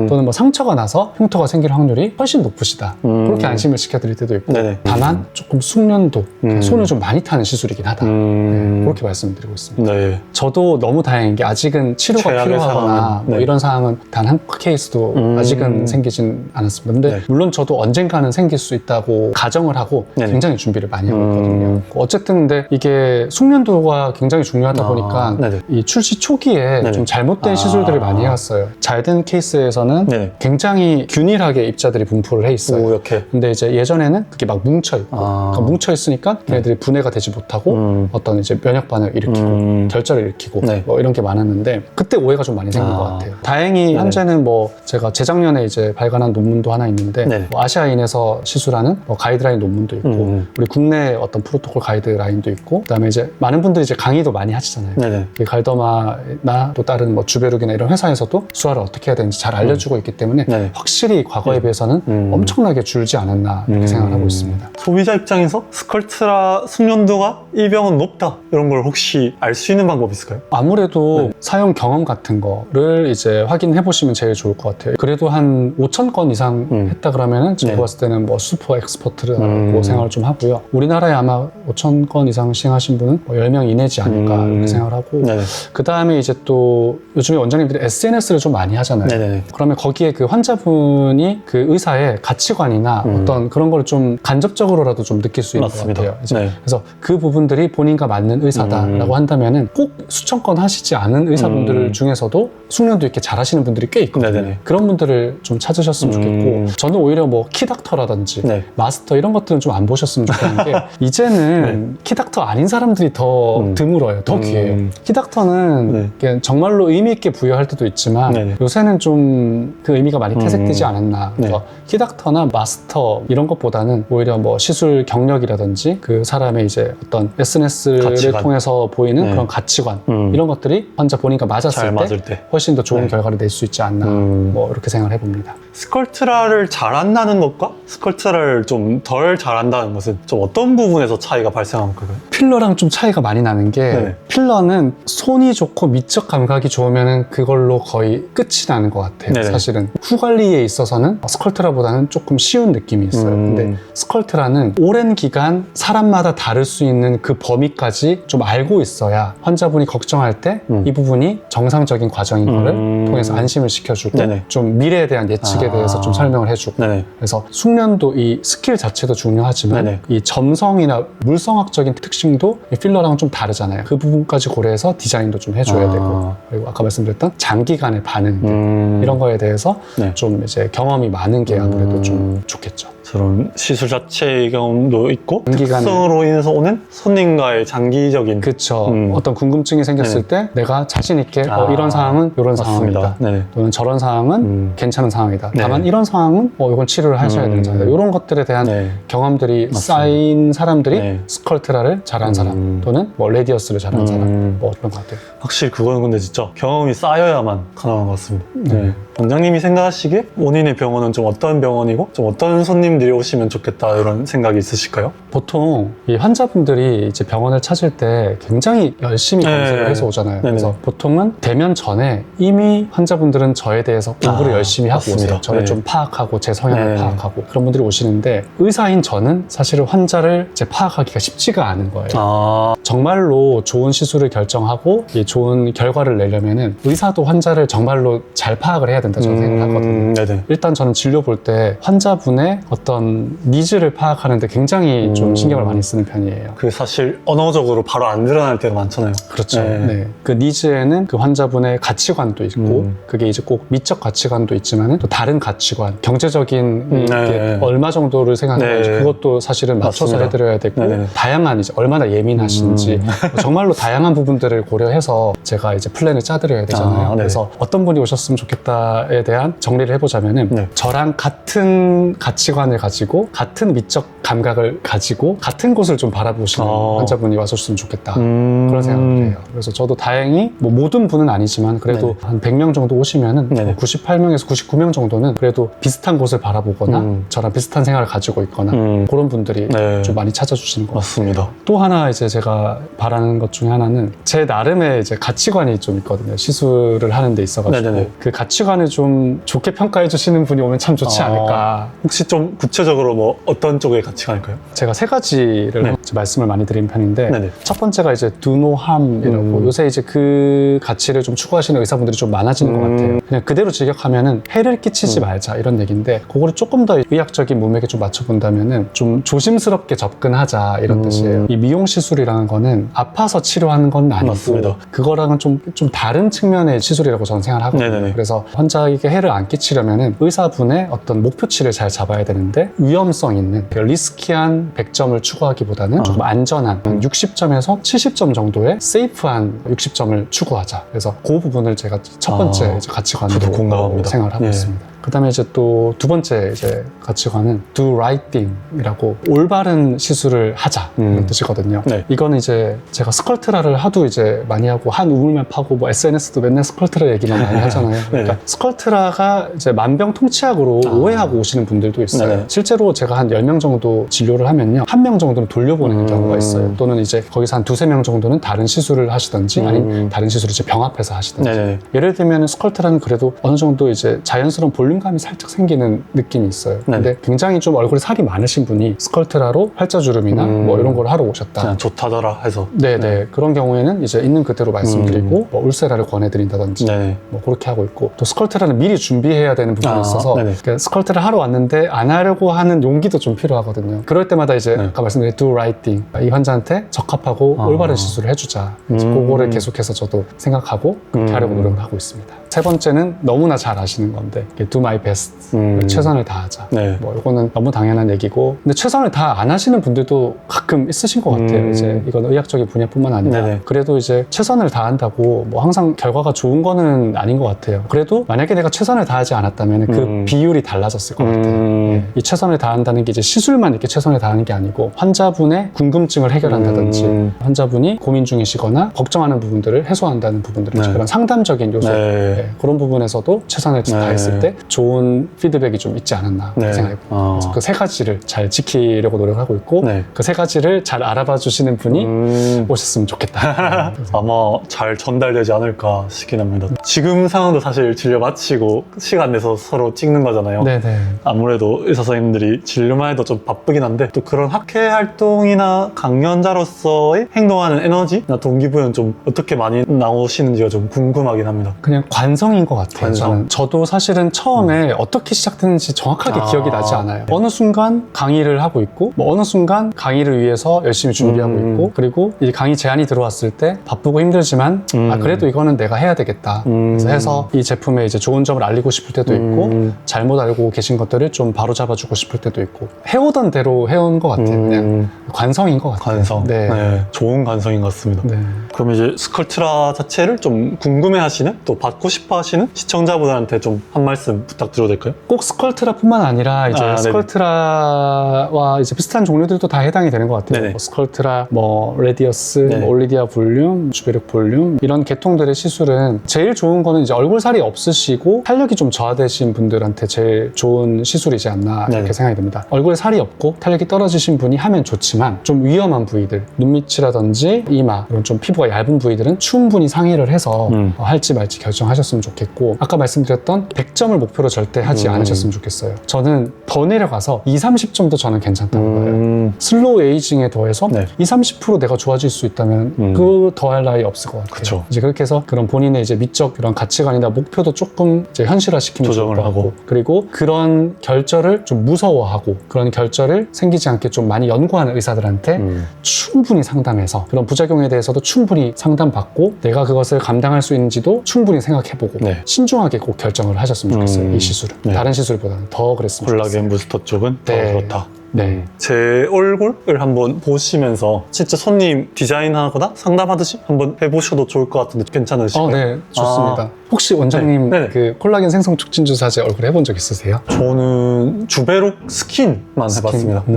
또는 뭐 상처가 나서 흉터가 생길 확률이 훨씬 높으시다. 그렇게 안심을 시켜드릴 때도 있고, 네네. 다만 조금 숙련도, 손을 좀 많이 타는 시술이긴 하다. 네, 그렇게 말씀드리고 있습니다. 네. 저도 너무 다행인 게 아직은 치료가 최악의 필요하거나 상황은, 뭐 네. 이런 상황은 단 한 케이스도 아직은 생기진 않았습니다. 근데 네. 물론 저도 언젠가는 생길 수 있다고 가정을 하고 네네. 굉장히 준비를 많이 하고 있거든요. 어쨌든 근데 이게 숙련도가 굉장히 중요하다 보니까 네네. 이 출시 초기에 네네. 좀 잘못된 시술들을 많이 해왔어요. 있어요. 잘 된 케이스에서는 네. 굉장히 균일하게 입자들이 분포를 해 있어요. 오, 이렇게. 근데 이제 예전에는 그게 막 뭉쳐있고 그러니까 뭉쳐있으니까 걔네들이 분해가 되지 못하고 어떤 이제 면역 반응을 일으키고 결절을 일으키고 네. 뭐 이런 게 많았는데 그때 오해가 좀 많이 생긴 것 같아요. 다행히 네네. 현재는 뭐 제가 재작년에 이제 발간한 논문도 하나 있는데 네네. 뭐 아시아인에서 시술하는 뭐 가이드라인 논문도 있고 우리 국내 어떤 프로토콜 가이드라인도 있고 그다음에 이제 많은 분들이 이제 강의도 많이 하시잖아요. 네네. 이 갈더마나 또 다른 뭐 주베룩이나 이런 회사에서도 수화를 어떻게 해야 되는지 잘 알려주고 있기 때문에 네네. 확실히 과거에 비해서는 엄청나게 줄지 않았나 이렇게 생각을 하고 있습니다. 소비자 입장에서 스컬트라 숙련도가 이 병은 높다 이런 걸 혹시 알 수 있는 방법이 있을까요? 아무래도 사용 경험 같은 거를 이제 확인해 보시면 제일 좋을 것 같아요. 그래도 한 5,000건 이상 했다 그러면은 제가 네. 봤을 때는 뭐 슈퍼 엑스퍼트라고 생각을 좀 하고요. 우리나라에 아마 5,000건 이상 시행하신 분은 뭐 10명 이내지 않을까 이렇게 생각을 하고 네네. 그 다음에 이제 또 요즘에 원장님들이 SNS를 좀 많이 하잖아요. 네네. 그러면 거기에 그 환자분이 그 의사의 가치관이나 어떤 그런 걸 좀 간접적으로라도 좀 느낄 수 있는 맞습니다. 것 같아요. 이제 네. 그래서 그 부분들이 본인과 맞는 의사다라고 한다면은 꼭 수천 건 하시지 않은 의사분들 중에서도 숙련도 있게 잘하시는 분들이 꽤 있거든요. 네네네. 그런 분들을 좀 찾으셨으면 좋겠고 저는 오히려 뭐 키닥터라든지 네. 마스터 이런 것들은 좀 안 보셨으면 좋겠는 게 이제는 키닥터 아닌 사람들이 더 드물어요. 더 귀해요. 키닥터는 네. 이게 정말로 의미 있게 부여할 때도 있지만 네네. 요새는 좀 그 의미가 많이 퇴색되지 않았나. 그래서 키닥터나 마스터 이런 것보다는 오히려 뭐 시술 경력이라든지 그 사람의 이제 어떤 SNS를 가치관. 통해서 보이는 네. 그런 가치관 이런 것들이 환자 본인과 맞았을 잘 때 맞을 때. 훨씬 더 좋은 네. 결과를 낼 수 있지 않나 뭐 이렇게 생각을 해봅니다. 스컬트라를 잘한다는 것과 스컬트라를 좀 덜 잘한다는 것은 좀 어떤 부분에서 차이가 발생하는 걸까요? 필러랑 좀 차이가 많이 나는 게 네. 필러는 손이 좋고 미적 감각이 좋으면 그걸로 거의 끝이 나는 것 같아요. 네네. 사실은 후 관리에 있어서는 스컬트라보다는 조금 쉬운 느낌이 있어요. 근데 스컬트라는 오랜 기간 사람마다 다를 수 있는 그 범위까지 좀 알고 있어야 환자분이 걱정할 때 이 부분이 정상적인 과정인 거를 통해서 안심을 시켜주고 네네. 좀 미래에 대한 예측에 대해서 좀 설명을 해주고 네네. 그래서 숙련도 이 스킬 자체도 중요하지만 네네. 이 점성이나 물성학적인 특징도 이 필러랑은 좀 다르잖아요. 그 부분까지 고려해서 디자인도 좀 해줘야 되고 그리고 아까 말씀드렸던 장기간의 반응 이런 거에 대해서 네. 좀 이제 경험이 많은 게 아무래도 좀 좋겠죠. 저런 시술 자체의 경험도 있고 장기간에- 특성으로 인해서 오는 손님과의 장기적인 그렇죠. 어떤 궁금증이 생겼을 때 내가 자신 있게 이런 상황은 이런 맞습니다. 상황이다. 네네. 또는 저런 상황은 괜찮은 상황이다. 네. 다만 이런 상황은 이건 치료를 하셔야 되는 상황이다. 이런 것들에 대한 네. 경험들이 쌓인 사람들이 네. 스컬트라를 잘한 사람 또는 뭐 레디어스를 잘한 사람 뭐 그런 것 같아요. 확실히 그거는 근데 진짜 경험이 쌓여야만 가능한 것 같습니다. 네. 원장님이 생각하시기에 원인의 병원은 좀 어떤 병원이고 좀 어떤 손님들이 오시면 좋겠다 이런 생각이 있으실까요? 보통 이 환자분들이 이제 병원을 찾을 때 굉장히 열심히 네. 검색을 해서 오잖아요. 네네. 그래서 보통은 대면 전에 이미 환자분들은 저에 대해서 공부를 열심히 하고 맞습니다. 오세요. 저를 네. 좀 파악하고 제 성향을 네. 파악하고 그런 분들이 오시는데 의사인 저는 사실은 환자를 이제 파악하기가 쉽지가 않은 거예요. 정말로 좋은 시술을 결정하고 이 좋은 결과를 내려면은 의사도 환자를 정말로 잘 파악을 해야 된다 저는 생각하거든요. 네네. 일단 저는 진료 볼 때 환자분의 어떤 니즈를 파악하는데 굉장히 좀 신경을 많이 쓰는 편이에요. 그 사실 언어적으로 바로 안 드러날 때가 많잖아요. 그렇죠. 네. 네. 그 니즈에는 그 환자분의 가치관도 있고 그게 이제 꼭 미적 가치관도 있지만은 또 다른 가치관, 경제적인 이게 얼마 정도를 생각해야지 네. 그것도 사실은 맞춰서 맞습니다. 해드려야 되고 네네. 다양한 이제 얼마나 예민하신지 정말로 다양한 부분들을 고려해서 제가 이제 플랜을 짜드려야 되잖아요. 네. 그래서 어떤 분이 오셨으면 좋겠다에 대한 정리를 해보자면은 네. 저랑 같은 가치관을 가지고 같은 미적 감각을 가지고 같은 곳을 좀 바라보시는 환자분이 와줬으면 좋겠다. 그런 생각을 해요. 그래서 저도 다행히 뭐 모든 분은 아니지만 그래도 한 100명 정도 오시면은 네네. 98명에서 99명 정도는 그래도 비슷한 곳을 바라보거나 저랑 비슷한 생각을 가지고 있거나 그런 분들이 네. 좀 많이 찾아주시는 것 같아요. 맞습니다. 또 하나 이제 제가 바라는 것 중에 하나는 제 나름의 이제 가치관이 좀 있거든요. 시술을 하는 데 있어가지고 네네네. 그 가치관을 좀 좋게 평가해 주시는 분이 오면 참 좋지 않을까. 혹시 좀 구체적으로 뭐 어떤 쪽의 가치가 아닐까요? 제가 세 가지를 네. 말씀을 많이 드린 편인데 네네. 첫 번째가 이제 do no harm이라고 요새 이제 그 가치를 좀 추구하시는 의사분들이 좀 많아지는 것 같아요. 그냥 그대로 직역하면은 해를 끼치지 말자 이런 얘기인데 그거를 조금 더 의학적인 문맥에 좀 맞춰본다면은 좀 조심스럽게 접근하자 이런 뜻이에요. 이 미용 시술이라는 거는 아파서 치료하는 건 아니고 맞습니다. 그거랑은 좀 다른 측면의 시술이라고 저는 생각하거든요. 네네네. 그래서 환자에게 해를 안 끼치려면은 의사분의 어떤 목표치를 잘 잡아야 되는데 위험성 있는 리스키한 100점을 추구하기보다는 조금 안전한 60점에서 70점 정도의 세이프한 60점을 추구하자. 그래서 그 부분을 제가 첫 번째 이제 가치관으로 저도 공감합니다. 생각을 하고 예. 있습니다. 그다음에 이제 또 두 번째 이제 가치관은 do right thing이라고 올바른 시술을 하자 이런 뜻이거든요. 네. 이거는 이제 제가 스컬트라를 하도 이제 많이 하고 한 우물만 파고 뭐 SNS도 맨날 스컬트라 얘기만 많이 하잖아요. 그러니까 스컬트라가 이제 만병통치약으로 오해하고 오시는 분들도 있어요. 네네. 실제로 제가 한 10명 정도 진료를 하면요. 1명 정도는 돌려보내는 경우가 있어요. 또는 이제 거기서 한 2-3명 정도는 다른 시술을 하시든지 아니면 다른 시술을 이제 병합해서 하시든지. 네네. 예를 들면 스컬트라는 그래도 어느 정도 이제 자연스러운 볼륨감이 살짝 생기는 느낌이 있어요. 근데 굉장히 좀 얼굴에 살이 많으신 분이 스컬트라로 팔자주름이나 뭐 이런 걸 하러 오셨다. 그냥 좋다더라 해서. 네네. 그런 경우에는 이제 있는 그대로 말씀드리고 뭐 울세라를 권해드린다든지 네네. 뭐 그렇게 하고 있고 또 스컬트라는 미리 준비해야 되는 부분이 있어서 네네. 그러니까 스컬트를 하러 왔는데 안 하려고 하는 용기도 좀 필요하거든요. 그럴 때마다 이제 아까 말씀드린 do right thing 이 환자한테 적합하고 올바른 시술을 해주자. 그래서 그거를 계속해서 저도 생각하고 그렇게 하려고 노력을 하고 있습니다. 세 번째는 너무나 잘 아시는 건데 do my best 최선을 다하자. 네. 뭐 이거는 너무 당연한 얘기고 근데 최선을 다 안 하시는 분들도 가끔 있으신 것 같아요. 이제 이건 의학적인 분야뿐만 아니라 네네. 그래도 이제 최선을 다한다고 뭐 항상 결과가 좋은 거는 아닌 것 같아요. 그래도 만약에 내가 최선을 다하지 않았다면 그 비율이 달라졌을 것 같아요. 네. 이 최선을 다한다는 게 이제 시술만 이렇게 최선을 다하는 게 아니고 환자분의 궁금증을 해결한다든지 환자분이 고민 중이시거나 걱정하는 부분들을 해소한다는 부분들 네. 그런 상담적인 요소 네. 네, 그런 부분에서도 최선을 다했을 때 좋은 피드백이 좀 있지 않았나 네. 생각해요. 그래서 그 세 가지를 잘 지키려고 노력하고 있고 네. 그 세 가지를 잘 알아봐 주시는 분이 오셨으면 좋겠다. 아마 잘 전달되지 않을까 싶긴 합니다. 지금 상황도 사실 진료 마치고 시간 내서 서로 찍는 거잖아요. 네네. 아무래도 의사 선생님들이 진료만 해도 좀 바쁘긴 한데 또 그런 학회 활동이나 강연자로서의 행동하는 에너지나 동기부여는 좀 어떻게 많이 나오시는지가 좀 궁금하긴 합니다. 그냥 관성인 것 같아요. 관성. 저도 사실은 처음에 어떻게 시작됐는지 정확하게 기억이 나지 않아요. 어느 순간 강의를 하고 있고 뭐 어느 순간 강의를 위해서 열심히 준비하고 있고 그리고 이제 강의 제안이 들어왔을 때 바쁘고 힘들지만 아 그래도 이거는 내가 해야 되겠다. 그래서 해서 이 제품의 이제 좋은 점을 알리고 싶을 때도 있고 잘못 알고 계신 것들을 좀 바로 잡아주고 싶을 때도 있고 해오던 대로 해온 것 같아요. 그냥 관성인 것 같아요. 관성. 네. 네, 좋은 관성인 것 같습니다. 네. 그럼 이제 스컬트라 자체를 좀 궁금해하시는 또 받고 싶어하시는 시청자분들한테 좀 한 말씀 부탁드려도 될까요? 꼭 스컬트라뿐만 아니라 이제 네네. 스컬트라와 이제 비슷한 종류들도 다 해당이 되는 것 같아요. 네네. 뭐 스컬트라, 뭐 레디어스, 네네. 뭐 올리디아 볼륨, 주베륵 볼륨 이런 계통들의 시술은 제일 좋은 거는 이제 얼굴 살이 없으시고 탄력이 좀 저하되신 분들한테 제일 좋은 시술이지 않나 네네. 이렇게 생각이 듭니다. 얼굴에 살이 없고 탄력이 떨어지신 분이 하면 좋지만 좀 위험한 부위들, 눈밑이라든지 이마 이런 좀 피부가 얇은 부위들은 충분히 상의를 해서 할지 말지 결정하셨으면 좋겠고 아까 말씀드렸던 100점을 목표로 절대 하지 않으셨으면 좋겠어요. 저는 더 내려가서 20-30점도 저는 괜찮다는 거예요. 슬로우 에이징에 더해서 네. 20-30% 내가 좋아질 수 있다면 그 더할 나위 없을 것 같아요. 그쵸. 이제 그렇게 해서 그런 본인의 이제 미적 그런 가치관이나 목표도 조금 이제 현실화시키면 조정을 좋을 것 같고 하고. 그리고 그런 결절을 좀 무서워하고 그런 결절을 생기지 않게 좀 많이 연구하는 의사들한테 충분히 상담해서 그런 부작용에 대해서도 충분히 상담받고 내가 그것을 감당할 수 있는지도 충분히 생각해보고 네. 신중하게 꼭 결정을 하셨으면 좋겠어요. 이 시술은. 네. 다른 시술보다는 더 그랬으면 좋겠어요. 콜라겐 부스터 쪽은 네. 더 그렇다. 네. 제 얼굴을 한번 보시면서 진짜 손님 디자인하거나 상담하듯이 한번 해보셔도 좋을 것 같은데 괜찮으실까요? 네, 좋습니다. 혹시 원장님 네. 그 콜라겐 생성 촉진 주사제 얼굴 해본 적 있으세요? 저는 주베록 스킨만 해봤습니다. 네.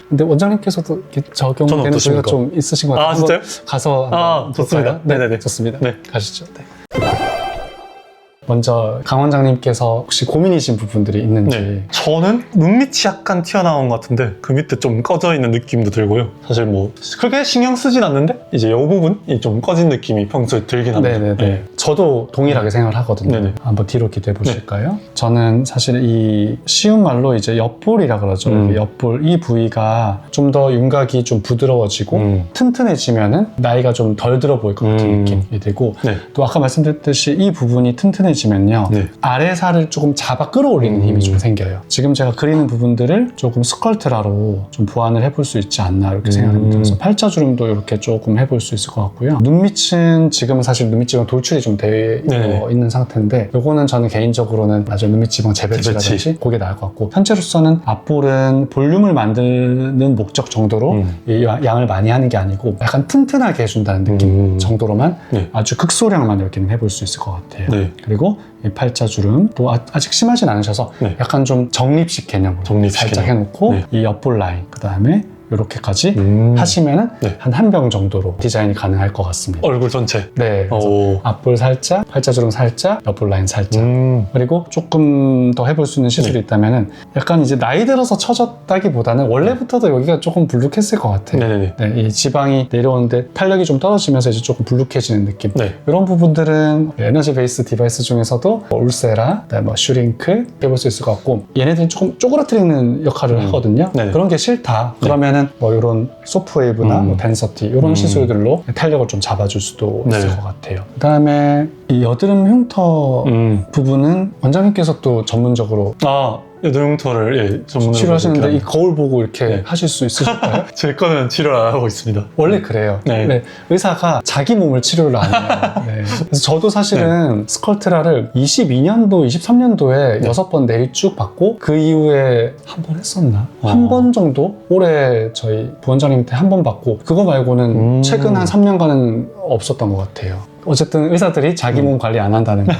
근데 원장님께서도 이렇게 저는 적용되는 부위가 어떠십니까? 좀 있으신 것 같아요. 아, 한번 진짜요? 가서 아, 한번 좋습니다. 볼까요? 네, 네네네. 좋습니다. 네. 가시죠. 네. 먼저 강 원장님께서 혹시 고민이신 부분들이 있는지. 네. 저는 눈밑이 약간 튀어나온 것 같은데 그 밑에 좀 꺼져 있는 느낌도 들고요. 사실 뭐 크게 신경 쓰진 않는데 이제 이 부분이 좀 꺼진 느낌이 평소에 들긴 합니다. 네네네. 네. 저도 동일하게 생각을 하거든요. 네네. 한번 뒤로 기대해 보실까요? 저는 사실 이 쉬운 말로 이제 옆볼이라 그러죠. 옆볼 이 부위가 좀 더 윤곽이 좀 부드러워지고 튼튼해지면은 나이가 좀 덜 들어 보일 것 같은 느낌이 들고 네. 또 아까 말씀드렸듯이 이 부분이 튼튼해지면요. 네. 아래 살을 조금 잡아 끌어올리는 힘이 좀 생겨요. 지금 제가 그리는 부분들을 조금 스컬트라로 좀 보완을 해볼 수 있지 않나 이렇게 생각합니다. 그래서 팔자주름도 이렇게 조금 해볼 수 있을 것 같고요. 눈밑은 지금은 사실 눈밑지방 돌출이 좀 되어 네네. 있는 상태인데 요거는 저는 개인적으로는 나중에 눈밑지방 재배치라든지 재배치. 그게 나을 것 같고 현재로서는 앞볼은 볼륨을 만드는 목적 정도로 이 양을 많이 하는 게 아니고 약간 튼튼하게 해준다는 느낌 정도로만 네. 아주 극소량만 이렇게 해볼 수 있을 것 같아요. 네. 그리고 이 팔자주름 또 아직 심하진 않으셔서 네. 약간 좀 적립식 개념으로 적립식 살짝 개념. 해놓고 네. 이 옆볼 라인 그 다음에 이렇게까지 하시면은 네. 한 병 정도로 디자인이 가능할 것 같습니다. 얼굴 전체. 네. 그래서 오. 앞볼 살짝, 팔자주름 살짝, 옆볼 라인 살짝. 음. 그리고 조금 더 해볼 수 있는 시술이 있다면은 약간 이제 나이 들어서 처졌다기보다는 원래부터도 여기가 조금 불룩했을 것 같아요. 네네네. 네, 이 지방이 내려오는데 탄력이 좀 떨어지면서 이제 조금 불룩해지는 느낌. 네. 이런 부분들은 에너지 베이스 디바이스 중에서도 뭐 울세라, 그다음에 뭐 슈링크 해볼 수 있을 것 같고 얘네들은 조금 쪼그라뜨리는 역할을 하거든요. 네네. 그런 게 싫다. 그러면은 뭐 이런 소프웨이브나 뭐 덴서티 이런 시술들로 탄력을 좀 잡아줄 수도 있을 네. 것 같아요. 그다음에 이 여드름 흉터 부분은 원장님께서 또 전문적으로 아, 여드름 흉터를 예, 전문으로 치료하시는데 이 이렇게 거울 보고 이렇게 네. 하실 수 있으실까요? 제 거는 치료를 안 하고 있습니다. 원래 그래요. 네. 네, 의사가 자기 몸을 치료를 안 해요. 네. 그래서 저도 사실은 스컬트라를 22년도, 23년도에 6번 네일 쭉 받고 그 이후에 한 번 했었나? 한 번 정도? 올해 저희 부원장님한테 한 번 받고 그거 말고는 최근 한 3년간은 없었던 것 같아요. 어쨌든 의사들이 자기 몸 관리 안 한다는 거. 네.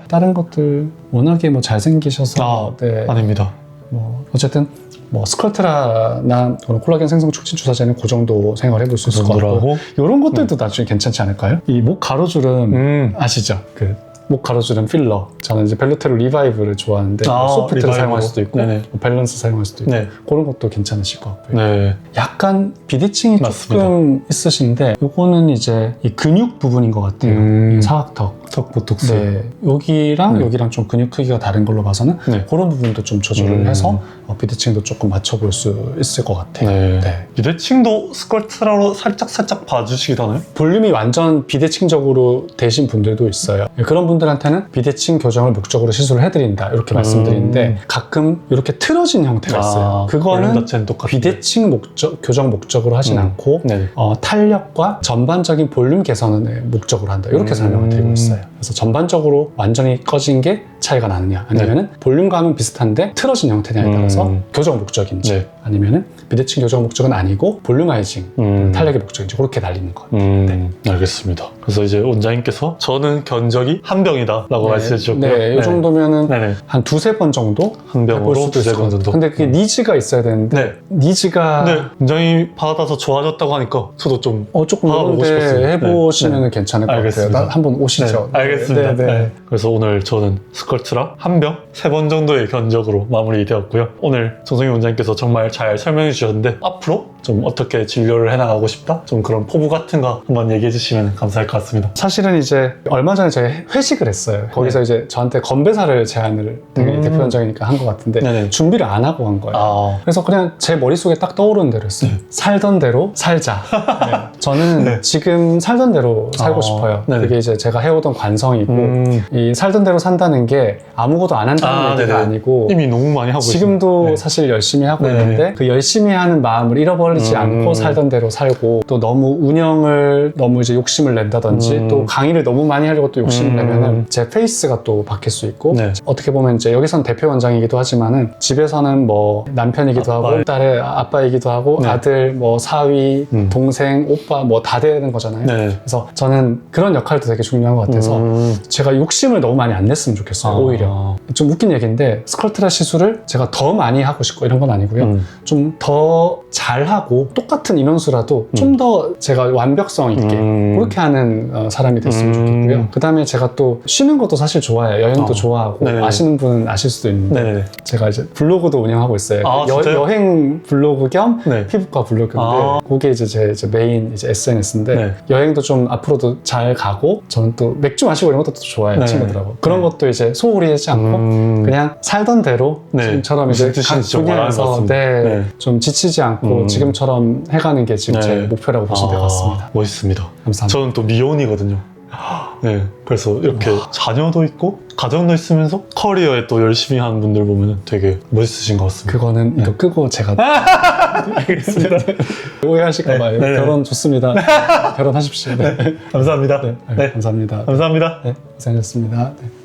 다른 것들 워낙에 뭐 잘생기셔서 네. 아닙니다. 뭐 어쨌든 뭐 스컬트라나 콜라겐 생성 촉진 주사제는 그 정도 생각을 해볼 수 있을 것 같고 이런 것들도 나중에 괜찮지 않을까요? 이 목 가로주름 아시죠? 그 목 가로주름 필러. 저는 이제 벨루테로 리바이브를 좋아하는데 아, 소프트를 리바이브. 사용할 수도 있고 네네. 뭐 밸런스 사용할 수도 있고 네. 그런 것도 괜찮으실 것 같고요. 네. 약간 비대칭이 맞습니다. 조금 있으신데 요거는 이제 이 근육 부분인 것 같아요. 이 사각턱. 턱 보톡스. 네, 여기랑 네. 여기랑 좀 근육 크기가 다른 걸로 봐서는 네. 그런 부분도 좀 조절을 해서 비대칭도 조금 맞춰볼 수 있을 것 같아요. 네. 네. 비대칭도 스컬트라로 살짝 봐주시기도 하나요? 볼륨이 완전 비대칭적으로 되신 분들도 있어요. 그런 분들한테는 비대칭 교정을 목적으로 시술을 해드린다 이렇게 말씀드리는데 가끔 이렇게 틀어진 형태가 있어요. 볼륨 그거는 자체는 똑같은데. 비대칭 교정 목적으로 하진 않고 네. 탄력과 전반적인 볼륨 개선을 목적으로 한다 이렇게 설명을 드리고 있어요. 그래서 전반적으로 완전히 꺼진 게 차이가 나느냐 아니면은 볼륨감은 비슷한데 틀어진 형태냐에 따라서 교정 목적인지 네. 아니면은 비대칭 교정 목적은 아니고 볼륨하이징 탄력의 목적인지 그렇게 날리는 것 같아요. 네. 알겠습니다. 그래서 이제 원장님께서 저는 견적이 한 병이다 라고 말씀해 주셨고요. 네, 이 정도면은 네네. 한 두세 번 정도 한 병으로 해볼 수도 있을 두세 번 것 정도. 같아요. 근데 그게 니즈가 있어야 되는데 네. 니즈가 근데 원장님이 받아서 좋아졌다고 하니까 저도 좀 조금 받아보고 이런데 싶었어요. 해보시면 네. 괜찮을 것 알겠습니다. 같아요. 한번 오시죠. 네, 알겠습니다. 네, 네. 네. 그래서 오늘 저는 스컬트라 한 병, 3번 정도의 견적으로 마무리되었고요. 오늘 정성희 원장님께서 정말 잘 설명해 주셨는데 앞으로 좀 어떻게 진료를 해나가고 싶다? 좀 그런 포부 같은 거 한번 얘기해 주시면 감사할 것 같습니다. 사실은 이제 얼마 전에 제가 회식을 했어요. 거기서 이제 저한테 건배사를 제안을 당연히 대표원장이니까 한 것 같은데 네네. 준비를 안 하고 한 거예요. 아, 그래서 그냥 제 머릿속에 딱 떠오르는 대로 했어요. 살던 대로 살자. 네. 저는 네. 지금 살던 대로 살고 아, 싶어요. 네네. 그게 이제 제가 해오던 관성이고 이 살던 대로 산다는 게 아무것도 안 한다는 얘기가 네네. 아니고 이미 너무 많이 하고 지금도 있어요. 사실 열심히 하고 네네. 있는데 그 열심히 하는 마음을 잃어버리지 않고 살던 대로 살고 또 너무 운영을 너무 이제 욕심을 낸다든지 또 강의를 너무 많이 하려고 또 욕심을 내면은 제 페이스가 또 바뀔 수 있고 네. 어떻게 보면 이제 여기선 대표 원장이기도 하지만은 집에서는 뭐 남편이기도 하고 딸의 아빠이기도 하고 네. 아들 뭐 사위 동생 오빠 50과 뭐 다 되는 거잖아요. 네. 그래서 저는 그런 역할도 되게 중요한 것 같아서 제가 욕심을 너무 많이 안 냈으면 좋겠어요. 오히려 좀 웃긴 얘기인데 스컬트라 시술을 제가 더 많이 하고 싶고 이런 건 아니고요. 좀 더 잘하고 똑같은 인원수라도 좀 더 제가 완벽성 있게 그렇게 하는 사람이 됐으면 좋겠고요. 그 다음에 제가 또 쉬는 것도 사실 좋아해요. 여행도 좋아하고 네. 아시는 분은 아실 수도 있는데 네. 제가 이제 블로그도 운영하고 있어요. 아, 진짜요? 여행 블로그 겸 네. 피부과 블로그인데 아. 그게 이제 제 메인 이제 SNS인데 네. 여행도 좀 앞으로도 잘 가고 저는 또 맥주 마시고 이런 것도 또 좋아해요. 네. 친구들하고 그런 네. 것도 이제 소홀히 하지 않고 그냥 살던 대로 네. 지금처럼 이제 무슨 각 뜻인지 좀 알아는 것 분야에서 같습니다. 네. 좀 지치지 않고 지금처럼 해가는 게 지금 제 목표라고 보시면 될 것 같습니다. 멋있습니다. 감사합니다. 저는 또 미혼이거든요. 네, 그래서 이렇게 자녀도 있고 가정도 있으면서 커리어에 또 열심히 하는 분들 보면 되게 멋있으신 것 같습니다. 그거는 이거 끄고 제가 알겠습니다. 오해하실까봐요. 네, 네. 결혼 좋습니다. 결혼하십시오. 네. 감사합니다. 네, 네. 감사합니다. 감사합니다. 네, 고생하셨습니다. 네.